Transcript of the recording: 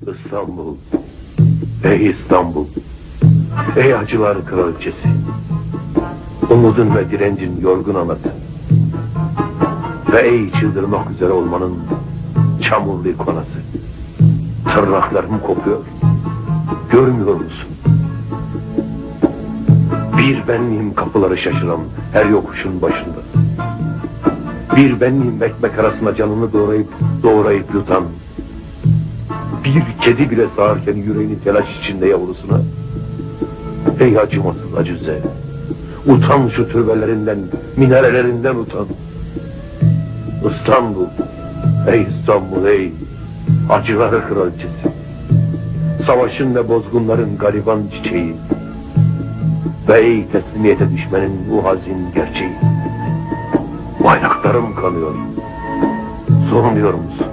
İstanbul, ey İstanbul, ey acılar kraliçesi, umudun ve direncin yorgun anası ve ey çıldırmak üzere olmanın çamurlu ikonası. Tırnaklarım kopuyor, görmüyor musun? Bir benliğim kapıları şaşıran her yokuşun başında. Bir benliğim ekmek arasında canını doğrayıp yutan. Bir kedi bile sağarken yüreğini telaş içinde yavrusuna. Ey acımasız acize, utan şu türbelerinden, minarelerinden utan. İstanbul, ey İstanbul, ey acılar kraliçesi, savaşın ve bozgunların gariban çiçeği ve ey teslimiyete düşmenin bu hazin gerçeği. Bayraklarım kanıyor, sormuyor musun?